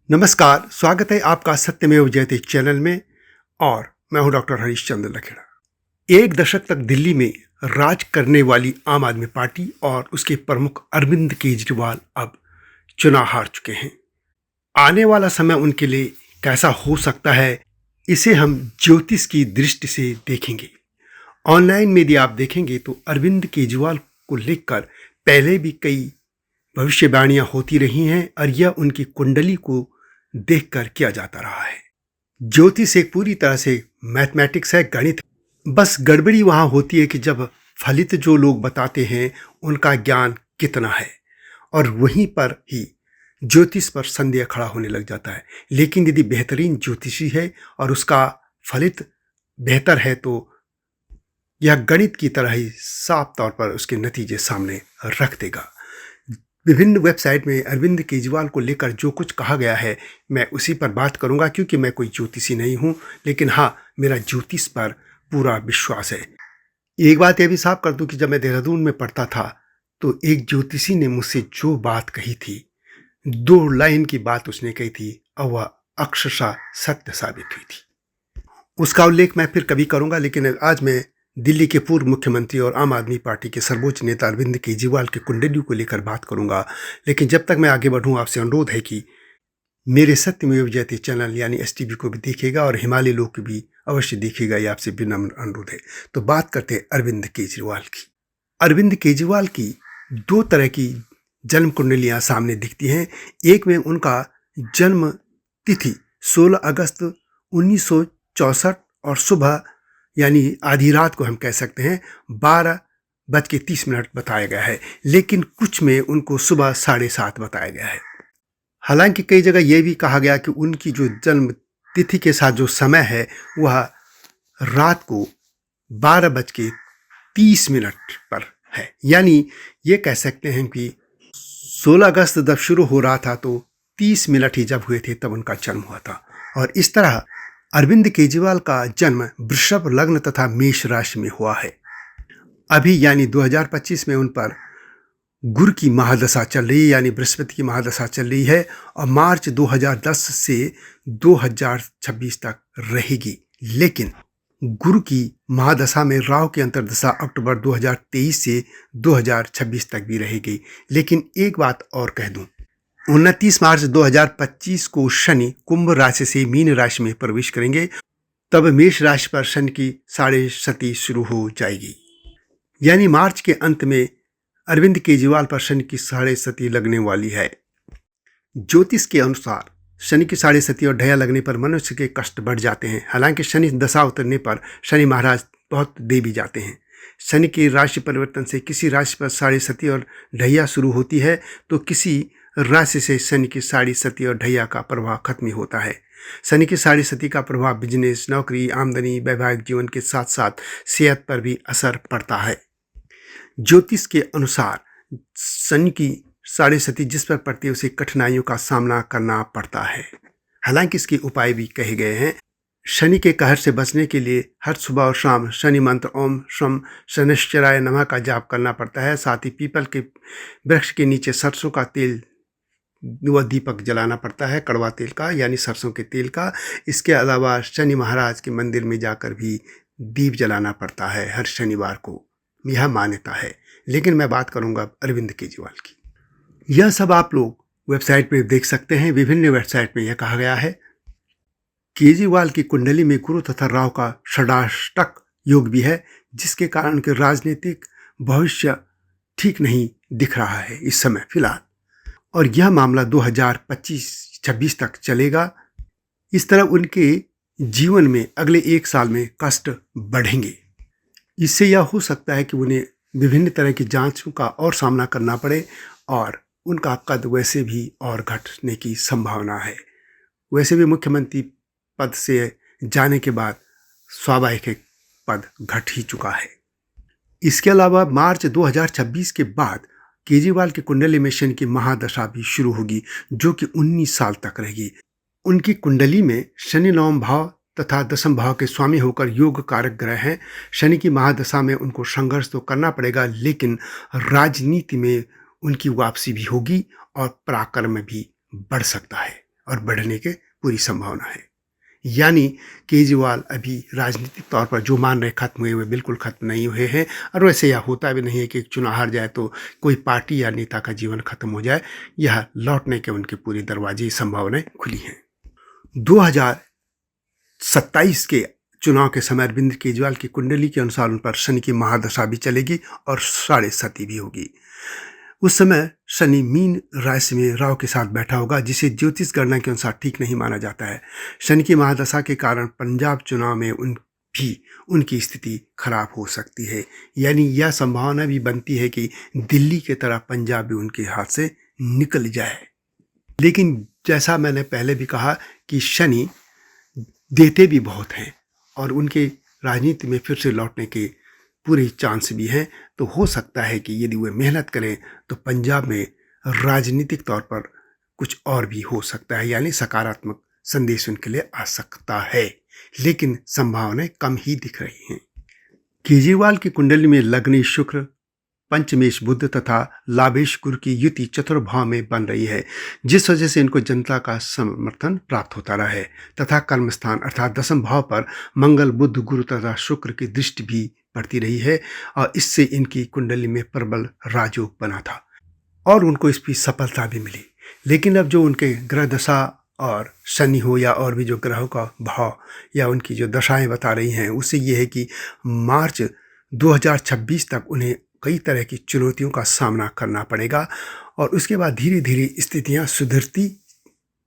नमस्कार, स्वागत है आपका सत्यमेव जयते चैनल में और मैं हूं डॉक्टर हरीश चंद्र लखेड़ा। एक दशक तक दिल्ली में राज करने वाली आम आदमी पार्टी और उसके प्रमुख अरविंद केजरीवाल अब चुनाव हार चुके हैं। आने वाला समय उनके लिए कैसा हो सकता है, इसे हम ज्योतिष की दृष्टि से देखेंगे। ऑनलाइन में यदि आप देखेंगे तो अरविंद केजरीवाल को लेकर पहले भी कई भविष्यवाणियां होती रही हैं और यह उनकी कुंडली को देखकर किया जाता रहा है। ज्योतिष एक पूरी तरह से मैथमेटिक्स है, गणित। बस गड़बड़ी वहां होती है कि जब फलित जो लोग बताते हैं उनका ज्ञान कितना है, और वहीं पर ही ज्योतिष पर संदेह खड़ा होने लग जाता है। लेकिन यदि बेहतरीन ज्योतिषी है और उसका फलित बेहतर है तो यह गणित की तरह ही साफ तौर पर उसके नतीजे सामने रख देगा। विभिन्न वेबसाइट में अरविंद केजरीवाल को लेकर जो कुछ कहा गया है मैं उसी पर बात करूंगा, क्योंकि मैं कोई ज्योतिषी नहीं हूं, लेकिन हाँ, मेरा ज्योतिष पर पूरा विश्वास है। एक बात यह भी साफ कर दूं कि जब मैं देहरादून में पढ़ता था तो एक ज्योतिषी ने मुझसे जो बात कही थी, 2 लाइन की बात उसने कही थी और वह अक्षरशः सत्य साबित हुई थी। उसका उल्लेख मैं फिर कभी करूंगा, लेकिन आज मैं दिल्ली के पूर्व मुख्यमंत्री और आम आदमी पार्टी के सर्वोच्च नेता अरविंद केजरीवाल के कुंडली को लेकर बात करूंगा। लेकिन जब तक मैं आगे बढ़ूं, आपसे अनुरोध है कि मेरे सत्यमेव जयते चैनल यानी STV को भी देखिएगा और हिमालय लोक को भी अवश्य देखिएगा, ये आपसे विनम्र अनुरोध है। तो बात करते हैं अरविंद केजरीवाल की। अरविंद केजरीवाल की 2 तरह की जन्म कुंडलियां सामने दिखती हैं। एक में उनका जन्म तिथि 16 अगस्त 1964 और सुबह यानी आधी रात को हम कह सकते हैं 12:30 बताया गया है, लेकिन कुछ में उनको सुबह 7:30 बताया गया है। हालांकि कई जगह यह भी कहा गया कि उनकी जो जन्म तिथि के साथ जो समय है वह रात को 12:30 पर है। यानी ये कह सकते हैं कि 16 अगस्त जब शुरू हो रहा था तो 30 मिनट ही जब हुए थे तब उनका जन्म हुआ था। और इस तरह अरविंद केजरीवाल का जन्म वृषभ लग्न तथा मेष राशि में हुआ है। अभी यानी 2025 में उन पर गुरु की महादशा चल रही है, यानी बृहस्पति की महादशा चल रही है, और मार्च 2010 से 2026 तक रहेगी। लेकिन गुरु की महादशा में राहु की अंतर्दशा अक्टूबर 2023 से 2026 तक भी रहेगी। लेकिन एक बात और कह दूं, 29 मार्च 2025 को शनि कुंभ राशि से मीन राशि में प्रवेश करेंगे, तब मेष राशि पर शनि की 6.5 शुरू हो जाएगी। यानी मार्च के अंत में अरविंद केजरीवाल पर शनि की 6.5 लगने वाली है। ज्योतिष के अनुसार शनि की 6.5 और ढैया लगने पर मनुष्य के कष्ट बढ़ जाते हैं। हालांकि शनि दशा उतरने पर शनि महाराज बहुत दे भी जाते हैं। शनि की राशि परिवर्तन से किसी राशि पर 6.5 और ढैया शुरू होती है तो किसी राशि से शनि की 6.5 और ढैया का प्रभाव खत्म होता है। शनि की 6.5 का प्रभाव बिजनेस, नौकरी, आमदनी, वैवाहिक जीवन के साथ साथ सेहत पर भी असर पड़ता है। ज्योतिष के अनुसार शनि की 6.5 जिस पर पड़ती है उसे कठिनाइयों का सामना करना पड़ता है। हालांकि इसके उपाय भी कहे गए हैं। शनि के कहर से बचने के लिए हर सुबह और शाम शनि मंत्र ओम शम शनिश्चराय नमः का जाप करना पड़ता है। साथ ही पीपल के वृक्ष के नीचे सरसों का तेल व दीपक जलाना पड़ता है, कड़वा तेल का यानी सरसों के तेल का। इसके अलावा शनि महाराज के मंदिर में जाकर भी दीप जलाना पड़ता है हर शनिवार को, यह मान्यता है। लेकिन मैं बात करूंगा अरविंद केजरीवाल की। यह सब आप लोग वेबसाइट पे देख सकते हैं। विभिन्न वेबसाइट में यह कहा गया है केजरीवाल की कुंडली में गुरु तथा राहु का षडाष्टक योग भी है, जिसके कारण उनके राजनीतिक भविष्य ठीक नहीं दिख रहा है इस समय फिलहाल, और यह मामला 2025-26 तक चलेगा। इस तरह उनके जीवन में अगले 1 साल में कष्ट बढ़ेंगे। इससे यह हो सकता है कि उन्हें विभिन्न तरह की जांचों का और सामना करना पड़े और उनका कद वैसे भी और घटने की संभावना है। वैसे भी मुख्यमंत्री पद से जाने के बाद स्वाभाविक पद घट ही चुका है। इसके अलावा मार्च 2026 के बाद केजरीवाल की कुंडली में शनि की महादशा भी शुरू होगी, जो कि 19 साल तक रहेगी। उनकी कुंडली में शनि 9 भाव तथा 10 भाव के स्वामी होकर योग कारक ग्रह हैं। शनि की महादशा में उनको संघर्ष तो करना पड़ेगा, लेकिन राजनीति में उनकी वापसी भी होगी और पराक्रम भी बढ़ सकता है। और बढ़ने की पूरी संभावना है। यानी केजरीवाल अभी राजनीतिक तौर पर जो मान रहे खत्म हुए बिल्कुल खत्म नहीं हुए हैं। और वैसे यह होता भी नहीं है कि चुनाव हार जाए तो कोई पार्टी या नेता का जीवन खत्म हो जाए। यह लौटने के उनके पूरे दरवाजे संभावनाएं खुली हैं। 2027 के चुनाव के समय अरविंद केजरीवाल की कुंडली के अनुसार उन पर शनि की महादशा भी चलेगी और 7.5 भी होगी। उस समय शनि मीन राशि में राहु के साथ बैठा होगा, जिसे ज्योतिष गणना के अनुसार ठीक नहीं माना जाता है। शनि की महादशा के कारण पंजाब चुनाव में उनकी स्थिति खराब हो सकती है। यानी यह संभावना भी बनती है कि दिल्ली की तरह पंजाब भी उनके हाथ से निकल जाए। लेकिन जैसा मैंने पहले भी कहा कि शनि देते भी बहुत हैं और उनके राजनीति में फिर से लौटने के पूरे चांस भी हैं। तो हो सकता है कि यदि वे मेहनत करें तो पंजाब में राजनीतिक तौर पर कुछ और भी हो सकता है, यानी सकारात्मक संदेश उनके लिए आ सकता है। लेकिन संभावनाएं कम ही दिख रही हैं। केजरीवाल की कुंडली में लग्नी शुक्र, पंचमेश बुध तथा लाभेश गुरु की युति चतुर्भाव में बन रही है, जिस वजह से इनको जनता का समर्थन प्राप्त होता रहा है। तथा कर्म स्थान अर्थात 10वें भाव पर मंगल, बुध, गुरु तथा शुक्र की दृष्टि भी पड़ती रही है और इससे इनकी कुंडली में प्रबल राजयोग बना था और उनको इस पर सफलता भी मिली। लेकिन अब जो उनके ग्रह दशा और शनि हो या और भी जो ग्रहों का भाव या उनकी जो दशाएं बता रही हैं, उससे ये है कि मार्च 2026 तक उन्हें कई तरह की चुनौतियों का सामना करना पड़ेगा और उसके बाद धीरे धीरे स्थितियां सुधरती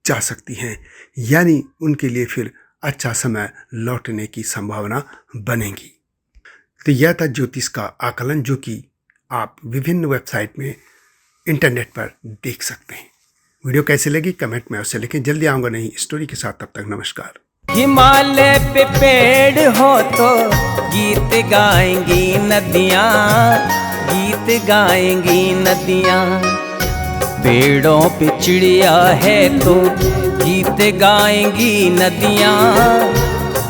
जा सकती हैं। यानी उनके लिए फिर अच्छा समय लौटने की संभावना बनेगी। तो यह था ज्योतिष का आकलन, जो कि आप विभिन्न वेबसाइट में इंटरनेट पर देख सकते हैं। वीडियो कैसे लगी कमेंट में अवश्य लिखें। जल्दी आऊँगा नई स्टोरी के साथ, तब तक नमस्कार। हिमालय पे पेड़ हो तो गीत गाएंगी नदियाँ, गीत गाएंगी नदियाँ। पेड़ों पे चिड़िया है तो गीत गाएंगी नदियाँ,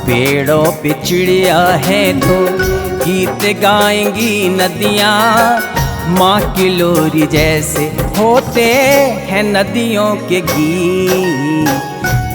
पेड़ों पे चिड़िया है तो गीत गाएंगी नदियाँ। माँ की लोरी जैसे होते हैं नदियों के गीत।